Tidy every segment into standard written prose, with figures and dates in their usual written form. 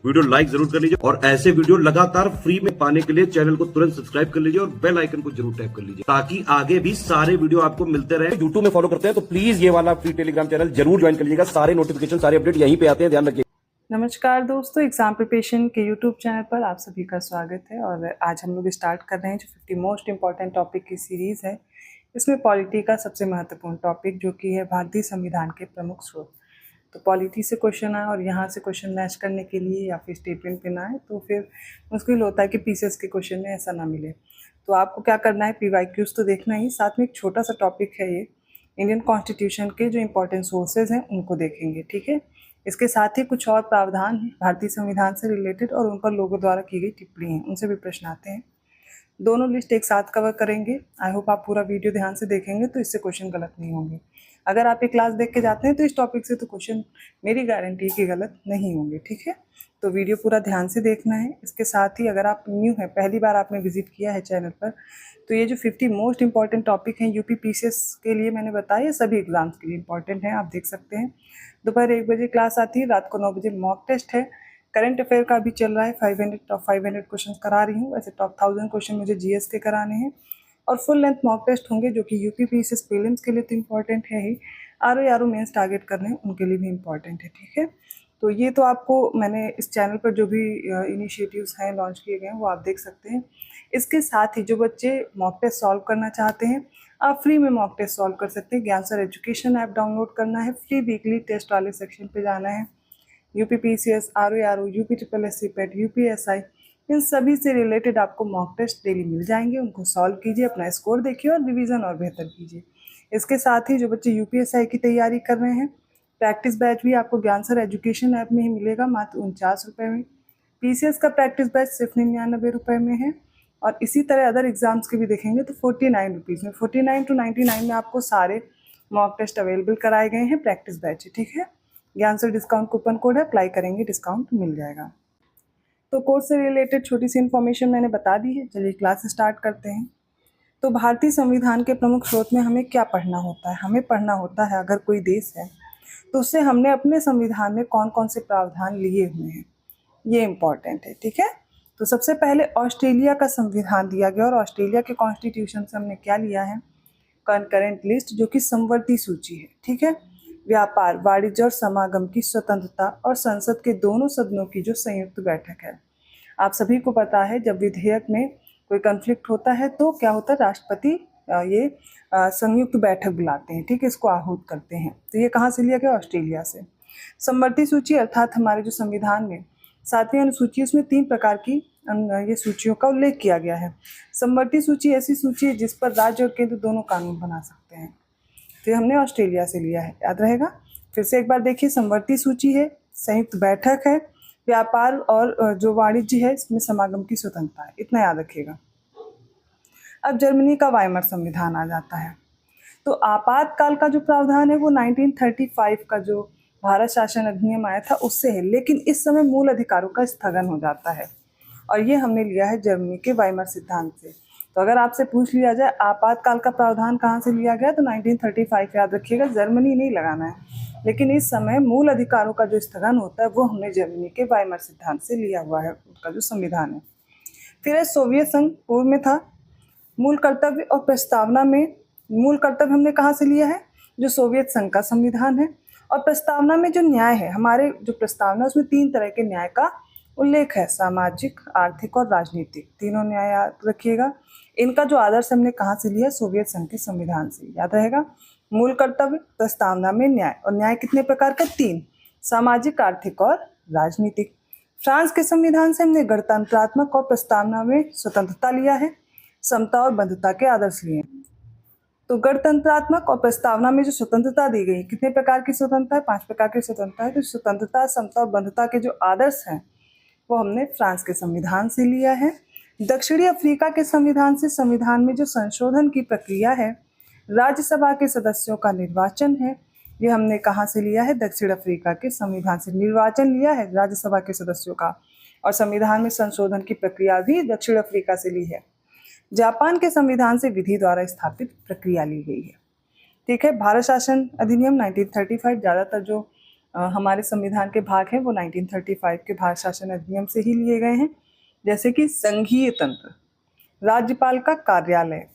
Video like जरूर कर लीजिए और ऐसे वीडियो लगातार फ्री में पाने के लिए चैनल को तुरंत सब्सक्राइब कर लीजिए और बेल आइकन को जरूर टैप कर लीजिए ताकि आगे भी सारे वीडियो आपको मिलते रहे। यूट्यूब में फॉलो करते हैं तो प्लीज ये वाला फ्री टेलीग्राम चैनल जरूर ज्वाइन कर लीजिएगा। सारे नोटिफिकेशन सारे अपडेट यहीं पे आते हैं, ध्यान रखिए। नमस्कार दोस्तों, एग्जाम प्रिपरेशन के यूट्यूब चैनल पर आप सभी का स्वागत है। और आज हम लोग स्टार्ट कर रहे हैं जो 50 मोस्ट इम्पॉर्टेंट टॉपिक की सीरीज़ है। इसमें पॉलिटी का सबसे महत्वपूर्ण टॉपिक जो कि है भारतीय संविधान के प्रमुख स्रोत। तो पॉलिटी से क्वेश्चन आए और यहाँ से क्वेश्चन मैच करने के लिए या फिर स्टेटमेंट पे ना आए तो फिर मुश्किल होता है कि पीसीएस के क्वेश्चन में ऐसा ना मिले। तो आपको क्या करना है, पीवाईक्यूज तो देखना ही, साथ में एक छोटा सा टॉपिक है ये इंडियन कॉन्स्टिट्यूशन के जो इम्पोर्टेंट सोर्सेज हैं उनको देखेंगे, ठीक है। इसके साथ ही कुछ और प्रावधान हैं भारतीय संविधान से रिलेटेड और उन पर लोगों द्वारा की गई टिप्पणी है, उनसे भी प्रश्न आते हैं। दोनों लिस्ट एक साथ कवर करेंगे। आई होप आप पूरा वीडियो ध्यान से देखेंगे तो इससे क्वेश्चन गलत नहीं होंगे। अगर आप ये क्लास देख के जाते हैं तो इस टॉपिक से तो क्वेश्चन मेरी गारंटी कि गलत नहीं होंगे, ठीक है। तो वीडियो पूरा ध्यान से देखना है। इसके साथ ही अगर आप न्यू हैं, पहली बार आपने विजिट किया है चैनल पर, तो ये जो 50 मोस्ट इंपॉर्टेंट टॉपिक हैं यूपी पीसीएस के लिए मैंने बताया, सभी एग्जाम्स के लिए इंपॉर्टेंट हैं, आप देख सकते हैं। दोपहर 1 बजे क्लास आती है, रात को 9 बजे मॉक टेस्ट है। करंट अफेयर का भी चल रहा है, 500 टॉप 500 क्वेश्चन करा रही हूँ। वैसे टॉप 1000 क्वेश्चन मुझे जीएस के कराने हैं और फुल लेंथ मॉक टेस्ट होंगे जो कि यूपी पीसीएस प्रीलिम्स के लिए तो इम्पॉर्टेंट है ही, आरओ मेंस टारगेट करने हैं उनके लिए भी इम्पॉर्टेंट है, ठीक है। तो ये तो आपको मैंने इस चैनल पर जो भी इनिशिएटिव्स हैं लॉन्च किए गए हैं वो आप देख सकते हैं। इसके साथ ही जो बच्चे मॉक टेस्ट सॉल्व करना चाहते हैं आप फ्री में मॉक टेस्ट सॉल्व कर सकते हैं। ज्ञान सर एजुकेशन ऐप डाउनलोड करना है, फ्री वीकली टेस्ट वाले सेक्शन पे जाना है। UP PCS, RO, UP triple S C PET, UPSI, इन सभी से रिलेटेड आपको मॉक टेस्ट डेली मिल जाएंगे। उनको सॉल्व कीजिए, अपना स्कोर देखिए और रिवीजन और बेहतर कीजिए। इसके साथ ही जो बच्चे यूपीएसआई की तैयारी कर रहे हैं, प्रैक्टिस बैच भी आपको ज्ञान सर एजुकेशन ऐप में ही मिलेगा मात्र 49 रुपये में। पीसीएस का प्रैक्टिस बैच सिर्फ 99 रुपये में है। और इसी तरह अदर एग्जाम्स के भी देखेंगे तो 49 रुपीज़ में, 49 to 99 में आपको सारे मॉक टेस्ट अवेलेबल कराए गए हैं, प्रैक्टिस बैच, ठीक है। ज्ञान सर डिस्काउंट कूपन कोड है, अप्लाई करेंगे डिस्काउंट मिल जाएगा। तो कोर्स से रिलेटेड छोटी सी इन्फॉर्मेशन मैंने बता दी है, चलिए क्लास स्टार्ट करते हैं। तो भारतीय संविधान के प्रमुख स्रोत में हमें क्या पढ़ना होता है? हमें पढ़ना होता है अगर कोई देश है तो उससे हमने अपने संविधान में कौन कौन से प्रावधान लिए हुए हैं, ये इम्पॉर्टेंट है, ठीक है। तो सबसे पहले ऑस्ट्रेलिया का संविधान दिया गया और ऑस्ट्रेलिया के कॉन्स्टिट्यूशन से हमने क्या लिया है, कनकरेंट लिस्ट जो कि समवर्ती सूची है, ठीक है। व्यापार, वाणिज्य और समागम की स्वतंत्रता और संसद के दोनों सदनों की जो संयुक्त बैठक है। आप सभी को पता है जब विधेयक में कोई कन्फ्लिक्ट होता है तो क्या होता है, राष्ट्रपति ये संयुक्त बैठक बुलाते हैं, ठीक है, इसको आहूत करते हैं। तो ये कहाँ से लिया गया? ऑस्ट्रेलिया से। समवर्ती सूची अर्थात हमारे जो संविधान में 7वीं अनुसूची, उसमें 3 प्रकार की ये सूचियों का उल्लेख किया गया है। समवर्ती सूची ऐसी सूची है जिस पर राज्य और केंद्र दोनों कानून बना सकते हैं। तो ये हमने ऑस्ट्रेलिया से लिया है, याद रहेगा। फिर से एक बार देखिए, समवर्ती सूची है, संयुक्त बैठक है, व्यापार और जो वाणिज्य है इसमें समागम की स्वतंत्रता है, इतना याद रखिएगा। अब जर्मनी का वाइमर संविधान आ जाता है। तो आपातकाल का जो प्रावधान है वो 1935 का जो भारत शासन अधिनियम आया था उससे है, लेकिन इस समय मूल अधिकारों का स्थगन हो जाता है और ये हमने लिया है जर्मनी के वाइमर सिद्धांत से। तो अगर आपसे पूछ लिया जाए आपातकाल का प्रावधान कहाँ से लिया गया तो 1935 याद रखिएगा, जर्मनी नहीं लगाना है। लेकिन इस समय मूल अधिकारों का जो स्थगन होता है वो हमने जर्मनी के वाइमर सिद्धांत से लिया हुआ है, उसका जो संविधान है। फिर सोवियत संघ पूर्व में था। मूल कर्तव्य और प्रस्तावना में, मूल कर्तव्य हमने कहाँ से लिया है, जो सोवियत संघ का संविधान है। और प्रस्तावना में जो न्याय है, हमारे जो प्रस्तावना उसमें 3 तरह के न्याय का उल्लेख है, सामाजिक, आर्थिक और राजनीतिक, तीनों न्याय याद रखिएगा। इनका जो आदर्श हमने कहाँ से लिया, सोवियत संघ के संविधान से, याद रहेगा। मूल कर्तव्य, प्रस्तावना में न्याय, और न्याय कितने प्रकार का? 3, सामाजिक, आर्थिक और राजनीतिक। फ्रांस के संविधान से हमने गणतंत्रात्मक और प्रस्तावना में स्वतंत्रता लिया है, समता और बंधुता के आदर्श लिए। तो गणतंत्रात्मक और प्रस्तावना में जो स्वतंत्रता दी गई, कितने प्रकार की स्वतंत्रता है? 5 प्रकार की स्वतंत्रता है। तो स्वतंत्रता, समता और बंधुता के जो आदर्श हैं वो हमने फ्रांस के संविधान से लिया है। दक्षिणी अफ्रीका के संविधान से संविधान में जो संशोधन की प्रक्रिया है, राज्यसभा के सदस्यों का निर्वाचन है, ये हमने कहाँ से लिया है? दक्षिण अफ्रीका के संविधान से। निर्वाचन लिया है राज्यसभा के सदस्यों का, और संविधान में संशोधन की प्रक्रिया भी दक्षिण अफ्रीका से ली है। जापान के संविधान से विधि द्वारा स्थापित प्रक्रिया ली गई है, ठीक है। भारत शासन अधिनियम 1935, ज़्यादातर जो हमारे संविधान के भाग हैं वो 1935 के भारत शासन अधिनियम से ही लिए गए हैं, जैसे कि संघीय तंत्र, राज्यपाल का कार्यालय,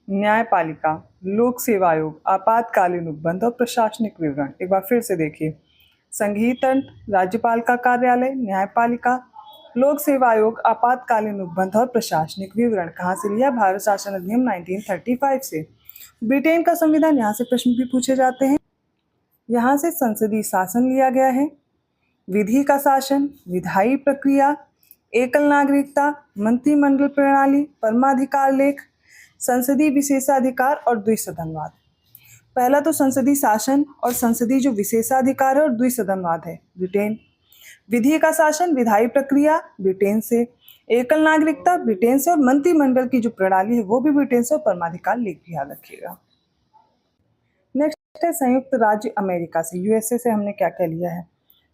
न्यायपालिका, लोक सेवा आयोग, आपातकालीन उपबंध और प्रशासनिक विवरण। एक बार फिर से देखिए, संघीय तंत्र, राज्यपाल का कार्यालय, न्यायपालिका, लोक सेवा आयोग, आपातकालीन उपबंध और प्रशासनिक विवरण। कहाँ से लिया? भारत शासन अधिनियम 1935 से। ब्रिटेन का संविधान, यहाँ से प्रश्न भी पूछे जाते हैं। यहाँ से संसदीय शासन लिया गया है, विधि का शासन, विधायी प्रक्रिया, एकल नागरिकता, मंत्रिमंडल प्रणाली, परमाधिकार लेख, संसदीय विशेषाधिकार और द्विसदनवाद। पहला तो संसदीय शासन और संसदीय जो विशेषाधिकार है और द्विसदनवाद है, ब्रिटेन। विधि का शासन, विधायी प्रक्रिया, ब्रिटेन से। एकल नागरिकता, ब्रिटेन से। और मंत्रिमंडल की जो प्रणाली है वो भी ब्रिटेन से। और परमाधिकार लेख भी याद रखिएगा। नेक्स्ट है संयुक्त राज्य अमेरिका से, यूएसए से हमने क्या क्या लिया है।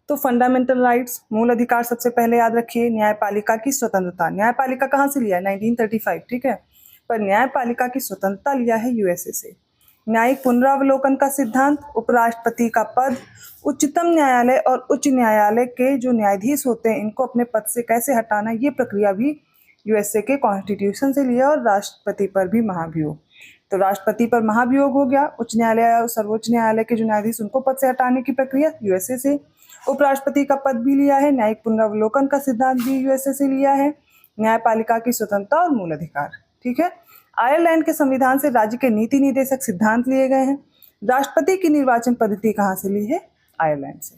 तो फंडामेंटल राइट्स, मूल अधिकार सबसे पहले याद रखिए। न्यायपालिका की स्वतंत्रता, न्यायपालिका कहाँ से लिया है? 1935, ठीक है। पर न्यायपालिका की स्वतंत्रता लिया है यूएसए से। न्यायिक पुनरावलोकन का सिद्धांत, उपराष्ट्रपति का पद, उच्चतम न्यायालय और उच्च न्यायालय के जो न्यायाधीश होते हैं इनको अपने पद से कैसे हटाना, ये प्रक्रिया भी यूएसए के कॉन्स्टिट्यूशन से लिया। और राष्ट्रपति पर भी महाभियोग, तो राष्ट्रपति पर महाभियोग हो गया। उच्च न्यायालय और सर्वोच्च न्यायालय के जो न्यायाधीश उनको पद से हटाने की प्रक्रिया यूएसए से। उपराष्ट्रपति का पद भी लिया है। न्यायिक पुनरावलोकन का सिद्धांत भी यूएसए से लिया है। न्यायपालिका की स्वतंत्रता और मूल अधिकार, ठीक है। आयरलैंड के संविधान से राज्य के नीति निर्देशक सिद्धांत लिए गए हैं। राष्ट्रपति की निर्वाचन पद्धति कहाँ से ली है? आयरलैंड से।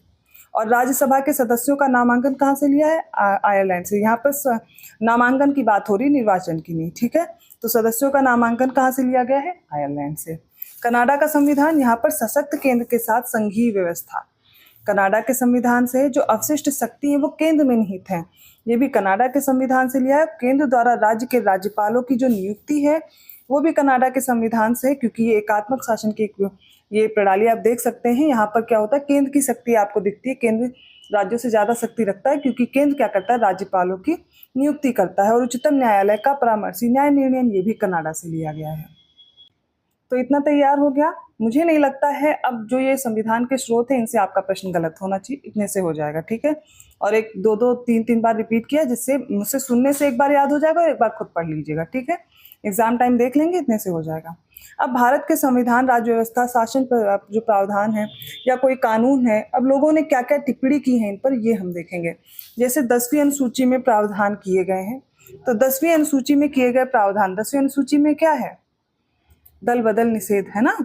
और राज्यसभा के सदस्यों का नामांकन कहाँ से लिया है? आयरलैंड से। यहाँ पर नामांकन की बात हो रही, निर्वाचन की नहीं, ठीक है। तो सदस्यों का नामांकन कहाँ से लिया गया है? आयरलैंड से। कनाडा का संविधान, यहाँ पर सशक्त केंद्र के साथ संघीय व्यवस्था। कनाडा के संविधान से जो अवशिष्ट शक्ति है वो केंद्र में निहित है, ये भी कनाडा के संविधान से लिया है। केंद्र द्वारा राज्य के राज्यपालों की जो नियुक्ति है वो भी कनाडा के संविधान से, क्योंकि ये एकात्मक शासन की ये प्रणाली आप देख सकते हैं। यहाँ पर क्या होता है, केंद्र की शक्ति आपको दिखती है, केंद्र राज्यों से ज्यादा शक्ति रखता है, क्योंकि केंद्र क्या करता है, राज्यपालों की नियुक्ति करता है। और उच्चतम न्यायालय का परामर्शी न्याय निर्णय, ये भी कनाडा से लिया गया है। तो इतना तैयार हो गया। मुझे नहीं लगता है अब जो ये संविधान के स्रोत है इनसे आपका प्रश्न गलत होना चाहिए, इतने से हो जाएगा, ठीक है। और एक दो तीन बार रिपीट किया, जिससे मुझसे सुनने से एक बार याद हो जाएगा और एक बार खुद पढ़ लीजिएगा, ठीक है। एग्जाम टाइम देख लेंगे, इतने से हो जाएगा। अब भारत के संविधान, राज्य व्यवस्था, शासन पर जो प्रावधान है या कोई कानून है, अब लोगों ने क्या क्या टिप्पणी की है इन पर, ये हम देखेंगे। जैसे 10वीं अनुसूची में प्रावधान किए गए हैं, तो 10वीं अनुसूची में किए गए प्रावधान, 10वीं अनुसूची में क्या है? दल बदल निषेध, है ना।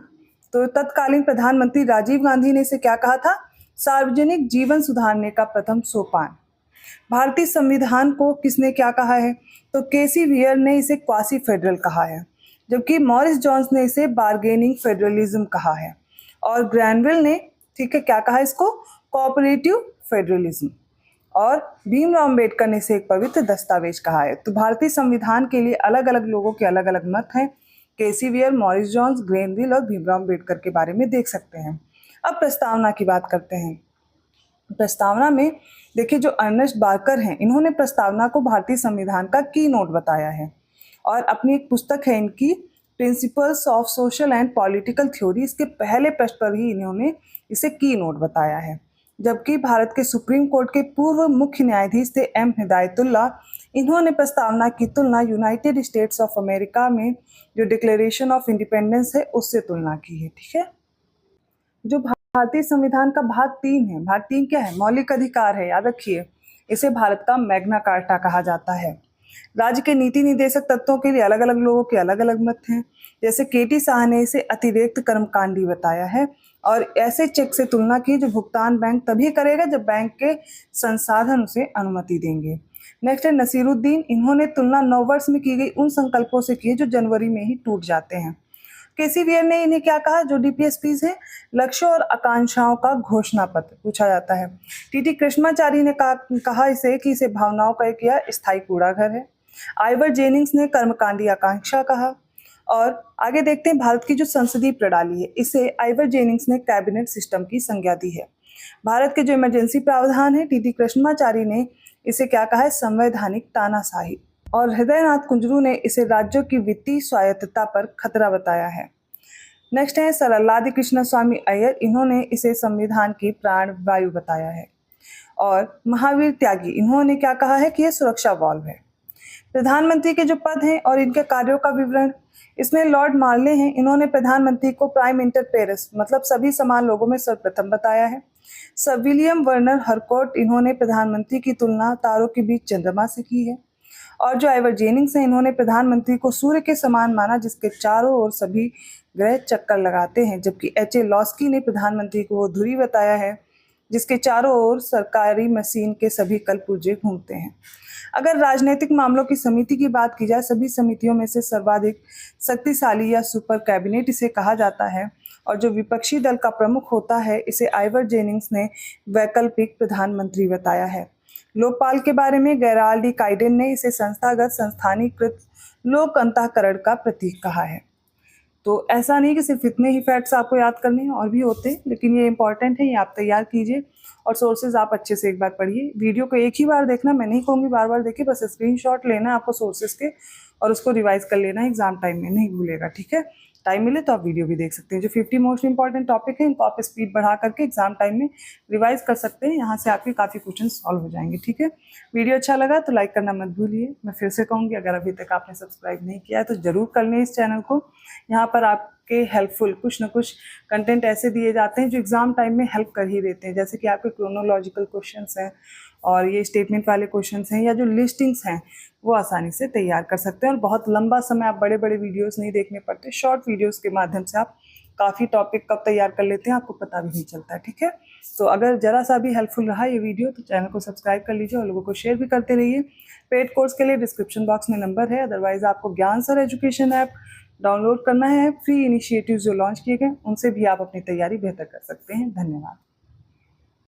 तो तत्कालीन प्रधानमंत्री राजीव गांधी ने इसे क्या कहा था? सार्वजनिक जीवन सुधारने का प्रथम सोपान। भारतीय संविधान को किसने क्या कहा है? तो केसी वियर ने इसे क्वासी फेडरल कहा है, जबकि मॉरिस जोन्स ने इसे बार्गेनिंग फेडरलिज्म कहा है। और ग्रैनविल ने, ठीक है, क्या कहा इसको? Cooperative federalism. और भीमराव अम्बेडकर ने इसे एक पवित्र दस्तावेज कहा है। तो भारतीय संविधान के लिए अलग अलग लोगों के अलग अलग मत हैं। केसी वियर, मॉरिस जोन्स, ग्रैनविल और भीमराव अम्बेडकर के बारे में देख सकते हैं। अब प्रस्तावना की बात करते हैं। प्रस्तावना में देखिए, जो अर्नेस्ट बार्कर हैं, इन्होंने प्रस्तावना को भारतीय संविधान का की नोट बताया है। और अपनी एक पुस्तक है इनकी, principles of social and political theory, इसके पहले पृष्ठ पर ही इन्होंने इसे की नोट बताया है। जबकि भारत के सुप्रीम कोर्ट के पूर्व मुख्य न्यायाधीश थे एम हिदायतुल्लाह, इन्होंने प्रस्तावना की तुलना यूनाइटेड स्टेट्स ऑफ अमेरिका में जो डिक्लेरेशन ऑफ इंडिपेंडेंस है उससे तुलना की है, ठीक है। जो भारतीय संविधान का भाग 3 है, भाग 3 क्या है? मौलिक अधिकार है, याद रखिए। इसे भारत का मैग्ना कार्टा कहा जाता है। राज्य के नीति निर्देशक तत्वों के लिए अलग अलग लोगों के अलग अलग मत हैं। जैसे केटी शाह ने इसे अतिरिक्त कर्मकांडी बताया है और ऐसे चेक से तुलना की जो भुगतान बैंक तभी करेगा जब बैंक के संसाधन उसे अनुमति देंगे। नेक्स्ट है नसीरुद्दीन, इन्होंने तुलना 9 वर्ष में की गई उन संकल्पों से की है जो जनवरी में ही टूट जाते हैं। केसी वियर ने इन्हें क्या कहा? जो डीपीएसपीज है, लक्ष्यों और आकांक्षाओं का घोषणा पत्र पूछा जाता है। टीटी कृष्णाचारी ने कहा इसे कि इसे भावनाओं का एक या स्थायी कूड़ाघर है। आइवर जेनिंग्स ने कर्मकांडी आकांक्षा कहा। और आगे देखते हैं भारत की जो संसदीय प्रणाली है, इसे आइवर जेनिंग्स ने कैबिनेट सिस्टम की संज्ञा दी है। भारत के जो इमरजेंसी प्रावधान है, टीटी कृष्णाचारी ने इसे क्या कहा है? संवैधानिक तानाशाही। और हृदयनाथ कुंजरू ने इसे राज्यों की वित्तीय स्वायत्तता पर खतरा बताया है। नेक्स्ट है सरलादि कृष्ण स्वामी अय्यर, इन्होंने इसे संविधान की प्राण वायु बताया है। और महावीर त्यागी, इन्होंने क्या कहा है कि यह सुरक्षा वाल्व है। प्रधानमंत्री के जो पद हैं और इनके कार्यों का विवरण, इसमें लॉर्ड मार्ले हैं, इन्होंने प्रधानमंत्री को प्राइम इंटर पेरिस मतलब सभी समान लोगों में सर्वप्रथम बताया है। सर विलियम वर्नर हरकोर्ट, इन्होंने प्रधानमंत्री की तुलना तारों के बीच चंद्रमा से की है। और जो आइवर जेनिंग्स हैं, इन्होंने प्रधानमंत्री को सूर्य के समान माना जिसके चारों ओर सभी ग्रह चक्कर लगाते हैं, जबकि एच.ए. लॉस्की ने प्रधानमंत्री को वो धुरी बताया है जिसके चारों ओर सरकारी मशीन के सभी कलपुर्जे घूमते हैं। अगर राजनीतिक मामलों की समिति की बात की जाए, सभी समितियों में से सर्वाधिक शक्तिशाली या सुपर कैबिनेट इसे कहा जाता है। और जो विपक्षी दल का प्रमुख होता है, इसे आइवर जेनिंग्स ने वैकल्पिक प्रधानमंत्री बताया है। लोकपाल के बारे में गेराल्डी काइडेन ने इसे संस्थागत संस्थानीकृत लोक अंतःकरण का प्रतीक कहा है। तो ऐसा नहीं कि सिर्फ इतने ही फैक्ट्स आपको याद करने हैं, और भी होते हैं, लेकिन ये इंपॉर्टेंट है, ये आप तैयार कीजिए और सोर्सेज आप अच्छे से एक बार पढ़िए। वीडियो को एक ही बार देखना, मैं नहीं कहूँगी बार बार देखिए, बस स्क्रीनशॉट लेना है आपको सोर्सेज के और उसको रिवाइज कर लेना है एग्जाम टाइम में, नहीं भूलेगा, ठीक है। टाइम मिले तो आप वीडियो भी देख सकते हैं। जो 50 मोस्ट इंपॉर्टेंट टॉपिक है, इनको आप स्पीड बढ़ा करके एग्जाम टाइम में रिवाइज कर सकते हैं, यहाँ से आपके काफ़ी क्वेश्चन सॉल्व हो जाएंगे, ठीक है। वीडियो अच्छा लगा तो लाइक करना मत भूलिए। मैं फिर से कहूँगी, अगर अभी तक आपने सब्सक्राइब नहीं किया है तो ज़रूर कर लें इस चैनल को। यहाँ पर आपके हेल्पफुल कुछ न कुछ कंटेंट ऐसे दिए जाते हैं जो एग्जाम टाइम में हेल्प कर ही देते हैं, जैसे कि आपके क्रोनोलॉजिकल क्वेश्चंस हैं और ये स्टेटमेंट वाले क्वेश्चंस हैं, या जो लिस्टिंग्स हैं वो आसानी से तैयार कर सकते हैं। और बहुत लंबा समय आप बड़े बड़े वीडियोस नहीं देखने पड़ते, शॉर्ट वीडियोस के माध्यम से आप काफ़ी टॉपिक कब तैयार कर लेते हैं आपको पता भी नहीं चलता है, ठीक है। तो अगर जरा सा भी हेल्पफुल रहा ये वीडियो तो चैनल को सब्सक्राइब कर लीजिए और लोगों को शेयर भी करते रहिए। पेड कोर्स के लिए डिस्क्रिप्शन बॉक्स में नंबर है, अदरवाइज आपको ज्ञान सर एजुकेशन ऐप डाउनलोड करना है। फ्री इनिशिएटिव्स जो लॉन्च किए गए उनसे भी आप अपनी तैयारी बेहतर कर सकते हैं। धन्यवाद।